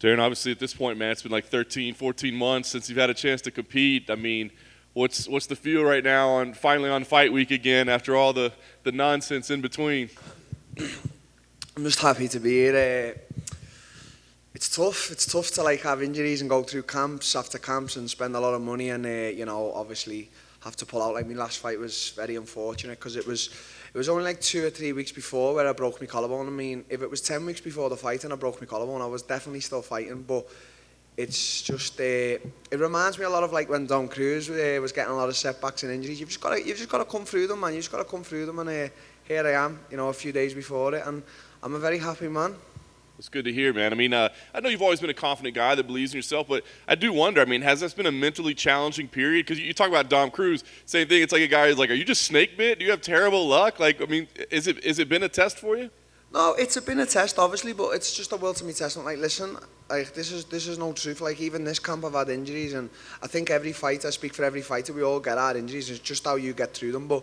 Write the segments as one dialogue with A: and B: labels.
A: Darren, obviously at this point, man, it's been like 13, 14 months since you've had a chance to compete. I mean, what's the feel right now on finally on fight week again after all the nonsense in between?
B: I'm just happy to be here. It's tough. It's tough to like have injuries and go through camps after camps and spend a lot of money and obviously have to pull out. Like my last fight was very unfortunate because it was only like 2 or 3 weeks before where I broke my collarbone. I mean, if it was 10 weeks before the fight and I broke my collarbone, I was definitely still fighting. But it's just it reminds me a lot of like when Don Cruz was getting a lot of setbacks and injuries. You've just got to come through them, man. You just got to come through them, and here I am, a few days before it, and I'm a very happy man.
A: It's good to hear, man. I mean, I know you've always been a confident guy that believes in yourself, but I do wonder, I mean, has this been a mentally challenging period? Because you talk about Dom Cruz, same thing. It's like a guy who's like, are you just snake bit? Do you have terrible luck? Like, I mean, is it been a test for you?
B: No, it's been a test, obviously, but it's just a will to me test. I'm like, listen, like this is no truth. Like even this camp, I've had injuries, and I think every fighter, I speak for every fighter, we all get our injuries. It's just how you get through them. But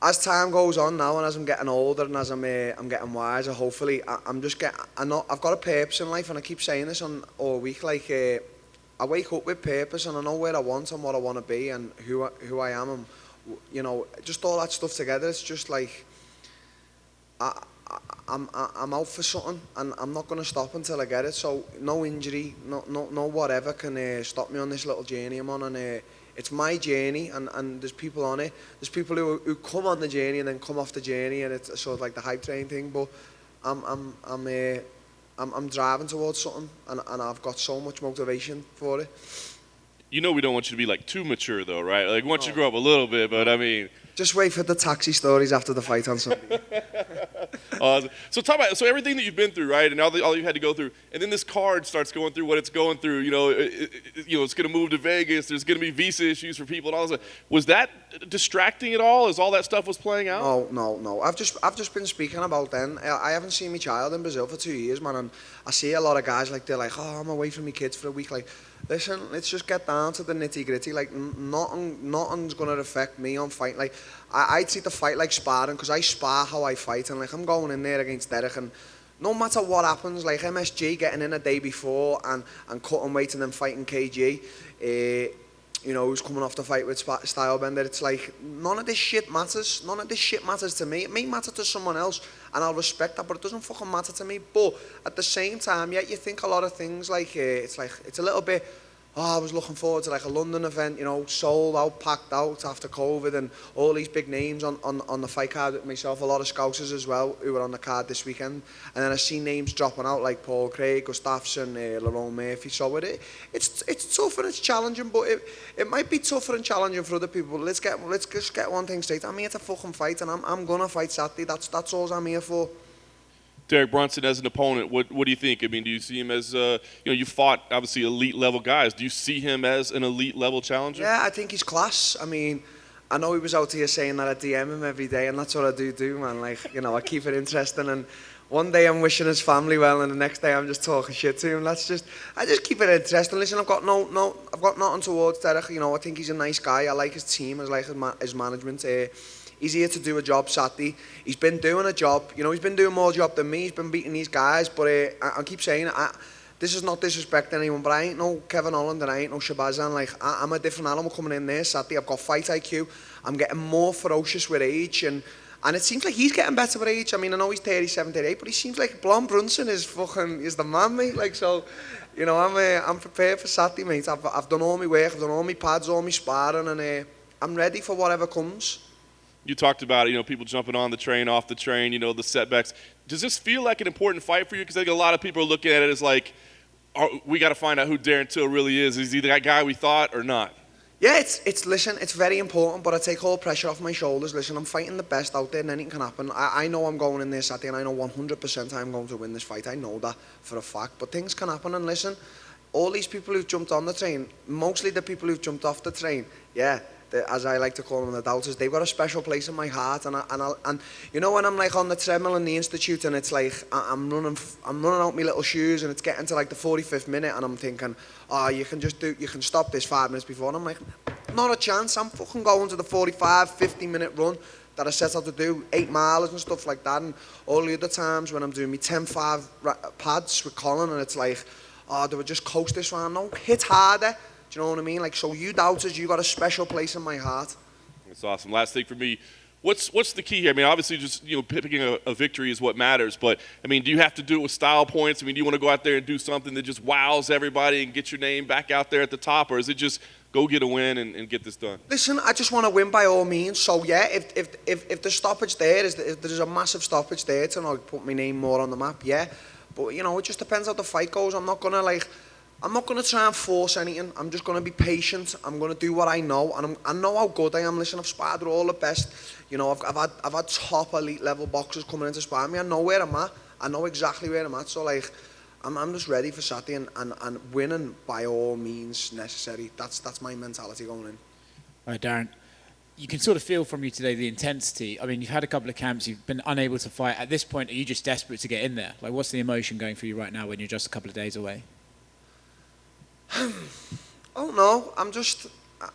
B: as time goes on now, and as I'm getting older, and as I'm getting wiser, hopefully, I've got a purpose in life, and I keep saying this all week. Like I wake up with purpose, and I know where I want and what I want to be, and who I am, and just all that stuff together. It's just like I'm out for something, and I'm not going to stop until I get it. So no injury, no whatever can stop me on this little journey I'm on, and it's my journey, and there's people on it. There's people who come on the journey and then come off the journey, and it's sort of like the hype train thing. But I'm driving towards something, and I've got so much motivation for it.
A: You know we don't want you to be like too mature though, right? Like once you grow up a little bit, but I mean.
B: Just wait for the taxi stories after the fight on Sunday.
A: So talk about everything that you've been through, right? And all you've had to go through, and then this card starts going through what it's going through. It's going to move to Vegas. There's going to be visa issues for people and all this. Was that distracting at all as all that stuff was playing out?
B: No. I've just been speaking about then. I haven't seen my child in Brazil for 2 years, man, and I see a lot of guys like they're like, oh, I'm away from my kids for a week. Like, listen, let's just get down to the nitty gritty. Like, nothing's gonna affect me on fight. Like, I treat the fight like sparring because I spar how I fight, and like I'm going in there against Derek, and no matter what happens, like MSG getting in a day before and cutting weight and then fighting KG, who's coming off the fight with Stylebender. It's like none of this shit matters. None of this shit matters to me. It may matter to someone else, and I'll respect that, but it doesn't fucking matter to me. But at the same time, yeah, you think a lot of things like it's a little bit. Oh, I was looking forward to like a London event, sold out, packed out after COVID, and all these big names on the fight card with myself, a lot of Scousers as well who were on the card this weekend. And then I see names dropping out like Paul Craig, Gustafsson, Lerone Murphy. So it's tough and it's challenging, but it might be tougher and challenging for other people. Let's just get one thing straight. I'm here to fucking fight, and I'm gonna fight Saturday. That's all I'm here for.
A: Derek Brunson as an opponent, what do you think? I mean, do you see him as, you fought obviously elite level guys. Do you see him as an elite level challenger?
B: Yeah, I think he's class. I mean, I know he was out here saying that I DM him every day, and that's what I do, man. Like, I keep it interesting, and one day I'm wishing his family well, and the next day I'm just talking shit to him. I just keep it interesting. Listen, I've got nothing towards Derek. I think he's a nice guy. I like his team. I like his management. He's here to do a job Saturday. He's been doing a job. He's been doing more job than me. He's been beating these guys. But I keep saying, this is not disrespecting anyone, but I ain't no Kevin Holland and I ain't no Shabazan. Like, I'm a different animal coming in there Saturday. I've got fight IQ. I'm getting more ferocious with age. And it seems like he's getting better with age. I mean, I know he's 37, 38, but he seems like Blonde Brunson is the man, mate. Like, so, I'm prepared for Saturday, mate. I've done all my work. I've done all my pads, all my sparring, and I'm ready for whatever comes.
A: You talked about people jumping on the train, off the train, the setbacks. Does this feel like an important fight for you? Because I think a lot of people are looking at it as like, we got to find out who Darren Till really is. Is he that guy we thought or not?
B: Yeah, listen, it's very important, but I take all pressure off my shoulders. Listen, I'm fighting the best out there, and anything can happen. I know I'm going in there Saturday, and I know 100% I'm going to win this fight. I know that for a fact, but things can happen, and listen, all these people who've jumped on the train, mostly the people who've jumped off the train, yeah, as I like to call them, the doubters, they've got a special place in my heart, and when I'm like on the treadmill in the institute, and it's like I'm running out my little shoes, and it's getting to like the 45th minute, and I'm thinking, oh, you can stop this 5 minutes before, and I'm like, not a chance. I'm fucking going to the 45, 50-minute run that I set out to do, 8 miles and stuff like that, and all the other times when I'm doing my 10-5 pads with Colin, and it's like, oh, they would just coast this round. No, hit harder. Do you know what I mean? Like, so you doubters, you got a special place in my heart.
A: That's awesome. Last thing for me, what's the key here? I mean, obviously, just picking a victory is what matters. But I mean, do you have to do it with style points? I mean, do you want to go out there and do something that just wows everybody and get your name back out there at the top, or is it just go get a win and get this done?
B: Listen, I just want to win by all means. So yeah, if the stoppage there is, if there's a massive stoppage there to put my name more on the map, yeah. But it just depends how the fight goes. I'm not gonna try and force anything. I'm just gonna be patient. I'm gonna do what I know, and I know how good I am. Listen, I've sparred with all the best. I've had top elite level boxers coming in to spar me. I know where I'm at. I know exactly where I'm at. So I'm just ready for Saturday and winning by all means necessary. That's my mentality going in.
C: All right, Darren. You can sort of feel from you today the intensity. I mean, you've had a couple of camps, you've been unable to fight. At this point, are you just desperate to get in there? Like, what's the emotion going through you right now when you're just a couple of days away?
B: Oh no, I'm just a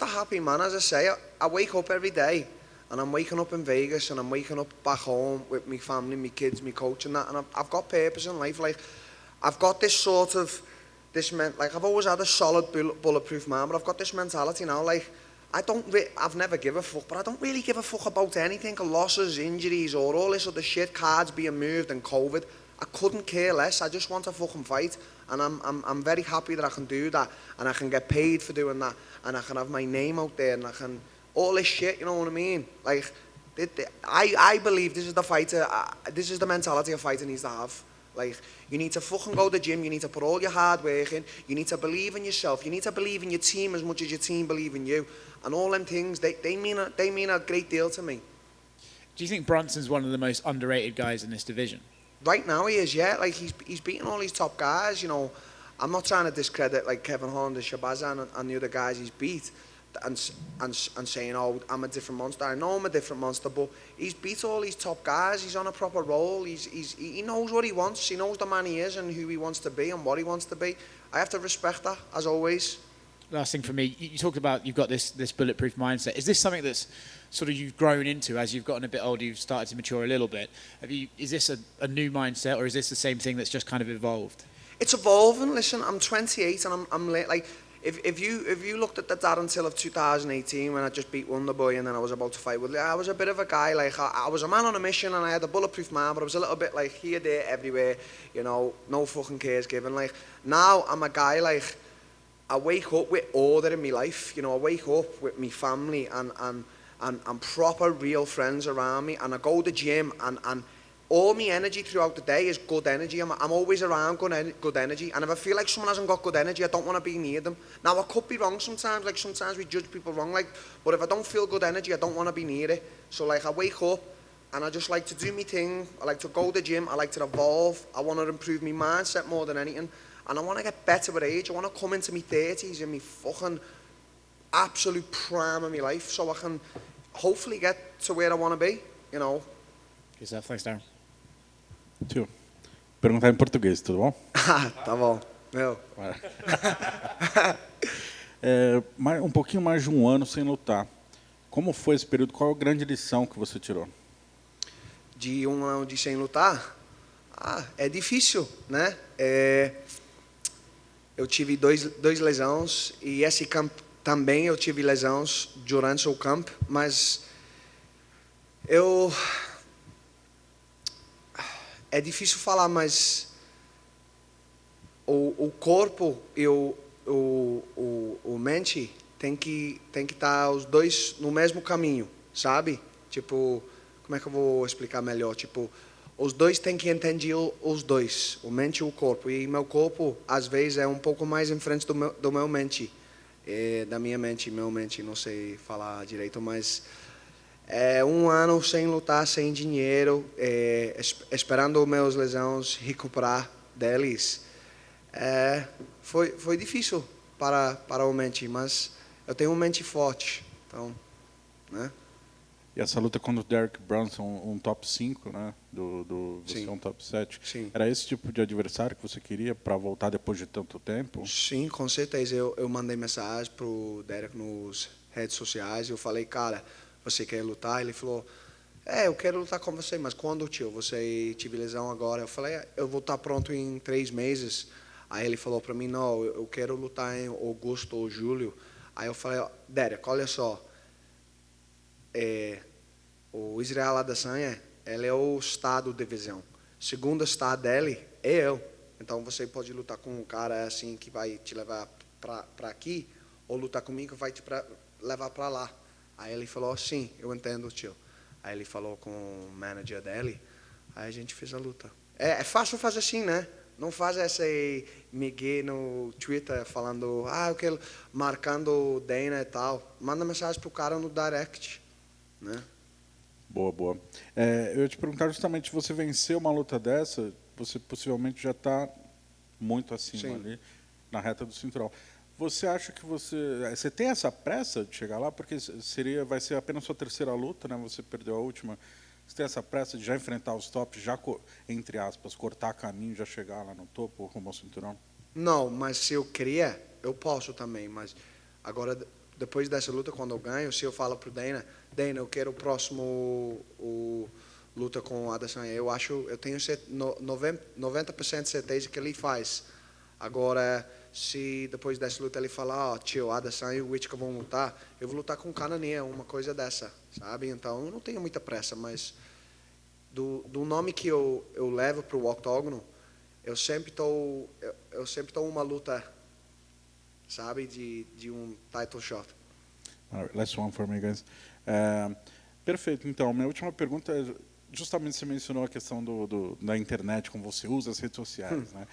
B: happy man. As I say, I wake up every day, and I'm waking up in Vegas, and I'm waking up back home with my family, my kids, my coach, and that. And I've got purpose in life. Like, I've got this sort of I've always had a solid bulletproof mind, but I've got this mentality now. Like, I've never give a fuck, but I don't really give a fuck about anything, losses, injuries, or all this other shit, cards being moved and COVID. I couldn't care less. I just want to fucking fight, and I'm very happy that I can do that, and I can get paid for doing that, and I can have my name out there, and I can all this shit. You know what I mean? Like, I believe this is the fighter. This is the mentality a fighter needs to have. Like, you need to fucking go to the gym, you need to put all your hard work in, you need to believe in yourself, you need to believe in your team as much as your team believe in you. And all them things, they mean a great deal to me.
C: Do you think Brunson's one of the most underrated guys in this division?
B: Right now he is, yeah. Like, he's beating all these top guys, I'm not trying to discredit like Kevin Holland and Shabazz and the other guys he's beat and saying, oh, I'm a different monster. I know I'm a different monster, but he's beat all these top guys. He's on a proper roll. He knows what he wants. He knows the man he is and who he wants to be and what he wants to be. I have to respect that, as always.
C: Last thing for me, you talked about you've got this bulletproof mindset. Is this something that's sort of you've grown into as you've gotten a bit older, you've started to mature a little bit? Is this a new mindset, or is this the same thing that's just kind of evolved?
B: It's evolving. Listen, I'm 28 and I'm late. Like, if you looked at the Darren Till of 2018 when I just beat Wonderboy and then I was about to fight Woodley, I was a bit of a guy, like, I was a man on a mission and I had a bulletproof mind, but I was a little bit like here, there, everywhere, no fucking cares given. Like, now I'm a guy, like, I wake up with order in my life, I wake up with my family and proper real friends around me, and I go to the gym and all my energy throughout the day is good energy. I'm always around good energy, and if I feel like someone hasn't got good energy, I don't want to be near them. Now, I could be wrong sometimes, like sometimes we judge people wrong, like, but if I don't feel good energy, I don't want to be near it. So, like, I wake up and I just like to do my thing. I like to go to the gym, I like to evolve, I want to improve my mindset more than anything, and I want to get better with age. I want to come into my 30s in my fucking absolute prime of my life, so I can hopefully get to where I want to be,
C: Good stuff. Thanks, Darren.
D: Tio, perguntar em português, tudo bom?
B: Tá bom. Meu.
D: Um pouquinho mais de um ano sem lutar. Como foi esse período? Qual é a grande lição que você tirou?
B: De um ano sem lutar? É difícil, né? Eu tive dois lesões e esse campo também eu tive lesões durante o campo, mas é difícil falar, mas o corpo e o mente tem que estar os dois no mesmo caminho, sabe? Tipo, como é que eu vou explicar melhor? Tipo, os dois têm que entender os dois, o mente e o corpo. E meu corpo, às vezes, é um pouco mais em frente do meu mente. Da minha mente, meu mente, não sei falar direito, mas um ano sem lutar, sem dinheiro, esperando meus lesões recuperar deles. Foi difícil para o mente, mas eu tenho uma mente forte, então, né?
D: E essa luta contra o Derek Brunson, um top 5, né? Você é um top 7.
B: Sim.
D: Era esse tipo de adversário que você queria para voltar depois de tanto tempo?
B: Sim, com certeza. Eu mandei mensagem pro Derek nos redes sociais. Eu falei, cara, você quer lutar? Ele falou, eu quero lutar com você, mas quando, tio? Você tive lesão agora. Eu falei, eu vou estar pronto em 3 meses. Aí ele falou pra mim, não, eu quero lutar em agosto ou julho. Aí eu falei, Derek, olha só, o Israel Adesanya, ele é o estado de divisão. Segundo estado dele é eu. Então você pode lutar com um cara assim que vai te levar para aqui, ou lutar comigo que vai te levar para lá. Aí ele falou, sim, eu entendo, tio. Aí ele falou com o manager dele, aí a gente fez a luta. É fácil fazer assim, né? Não faz esse migué no Twitter falando, eu quero marcando o Dana e tal. Manda mensagem pro cara no direct, né?
D: Boa, boa. Eu ia te perguntar justamente, se você venceu uma luta dessa, você possivelmente já está muito acima
B: Sim.
D: ali, na reta do cinturão. Você acha que você tem essa pressa de chegar lá? Porque vai ser apenas sua terceira luta, né? Você perdeu a última. Você tem essa pressa de já enfrentar os tops, já, entre aspas, cortar caminho, já chegar lá no topo, rumo ao cinturão?
B: Não, mas se eu queria, eu posso também. Mas agora, depois dessa luta, quando eu ganho, se eu falo pro Dana, eu quero o próximo luta com o Adesanya, eu tenho 90% de certeza que ele faz. Agora, se depois dessa luta ele falar, tio, Adesanya e o Whittaker vão lutar, eu vou lutar com o Cananinha, uma coisa dessa, sabe? Então, eu não tenho muita pressa, mas do nome que eu levo pro octógono, eu sempre tô uma luta, sabe, de um title shot.
D: All right, last one for me, guys. Perfeito. Então, minha última pergunta é, justamente você mencionou a questão da internet, como você usa as redes sociais, né?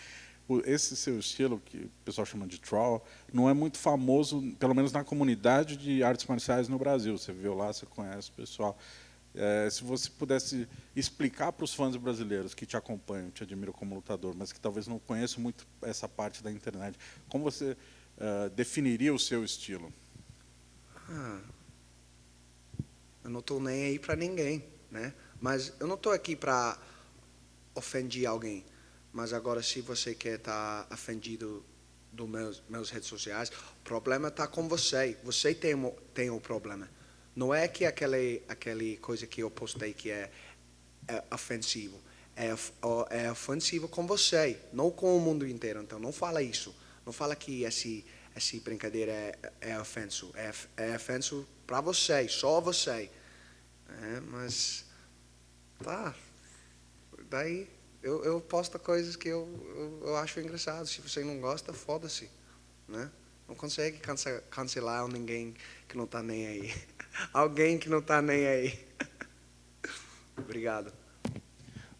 D: Esse seu estilo, que o pessoal chama de troll, não é muito famoso, pelo menos na comunidade de artes marciais no Brasil. Você viu lá, você conhece o pessoal. Se você pudesse explicar para os fãs brasileiros que te acompanham, te admiram como lutador, mas que talvez não conheçam muito essa parte da internet, como você definiria o seu estilo?
B: Eu não estou nem aí para ninguém, né? Mas eu não estou aqui para ofender alguém. Mas agora, se você quer estar ofendido dos meus redes sociais, o problema está com você. Você tem o problema. Não é que aquele coisa que eu postei que é ofensivo. É ofensivo com você, não com o mundo inteiro. Então, não fala isso. Não fala que essa brincadeira é ofenso. É ofenso para você, só você. Mas, tá. Daí, eu posto coisas que eu acho engraçado. Se você não gosta, foda-se. Né? Não consegue cancelar ninguém que não tá nem aí. Alguém que não tá nem aí. Obrigado.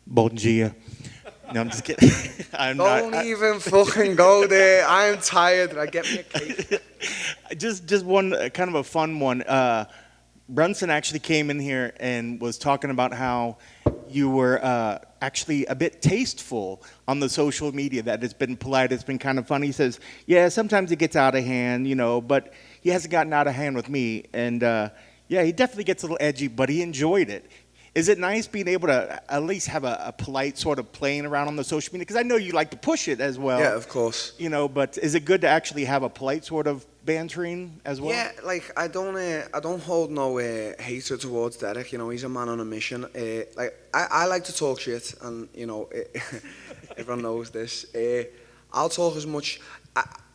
E: Bom dia. No, I'm just kidding. I'm
B: Don't
E: not.
B: even fucking go there. I'm tired. Get me a cake.
E: Just one kind of a fun one. Brunson actually came in here and was talking about how you were actually a bit tasteful on the social media, that it's been polite, it's been kind of funny. He says, yeah, sometimes it gets out of hand, but he hasn't gotten out of hand with me. And yeah, he definitely gets a little edgy, but he enjoyed it. Is it nice being able to at least have a polite sort of playing around on the social media? Because I know you like to push it as well.
B: Yeah, of course.
E: But is it good to actually have a polite sort of bantering as well?
B: Yeah, like I don't hold no hatred towards Derek. He's a man on a mission. I like to talk shit, and everyone knows this. I'll talk as much.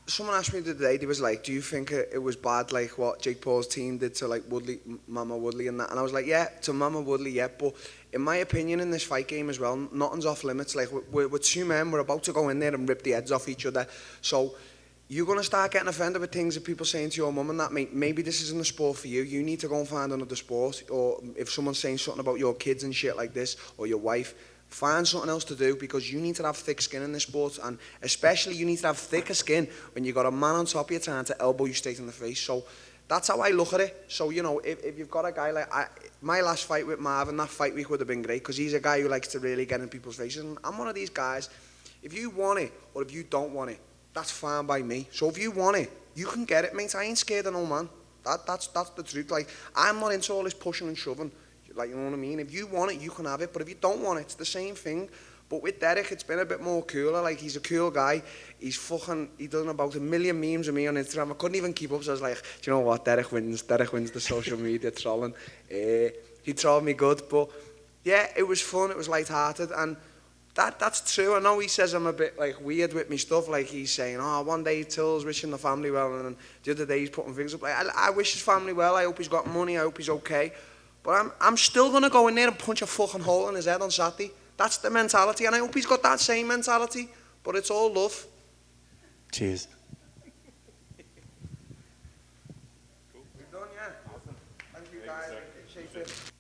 B: Someone asked me the other day. They was like, "Do you think it was bad, like what Jake Paul's team did to like Woodley, Mama Woodley, and that?" And I was like, "Yeah, to Mama Woodley, yeah." But in my opinion, in this fight game as well, nothing's off limits. Like we're two men, we're about to go in there and rip the heads off each other. So you're gonna start getting offended with things that people saying to your mum and that. Maybe this isn't a sport for you. You need to go and find another sport. Or if someone's saying something about your kids and shit like this, or your wife, find something else to do, because you need to have thick skin in this sport, and especially you need to have thicker skin when you got a man on top of you trying to elbow you straight in the face. So that's how I look at it. So if you've got a guy like my last fight with Marvin, that fight week would have been great, because he's a guy who likes to really get in people's faces, and I'm one of these guys. If you want it or if you don't want it, that's fine by me. So if you want it, you can get it, mate. I ain't scared of no man. That's the truth. Like, I'm not into all this pushing and shoving. Like, you know what I mean? If you want it, you can have it. But if you don't want it, it's the same thing. But with Derek, it's been a bit more cooler. Like, he's a cool guy. He done about 1 million memes of me on Instagram. I couldn't even keep up. So I was like, do you know what? Derek wins the social media trolling. he told me good. But yeah, it was fun. It was light-hearted, and that's true. I know he says I'm a bit like weird with me stuff. Like he's saying, "Oh, one day Till's wishing the family well," and then the other day he's putting things up. Like I wish his family well. I hope he's got money. I hope he's okay. But I'm still gonna go in there and punch a fucking hole in his head on Saturday. That's the mentality, and I hope he's got that same mentality. But it's all love.
E: Cheers.
B: We've done, yeah. Awesome. Thank you guys. Appreciate it.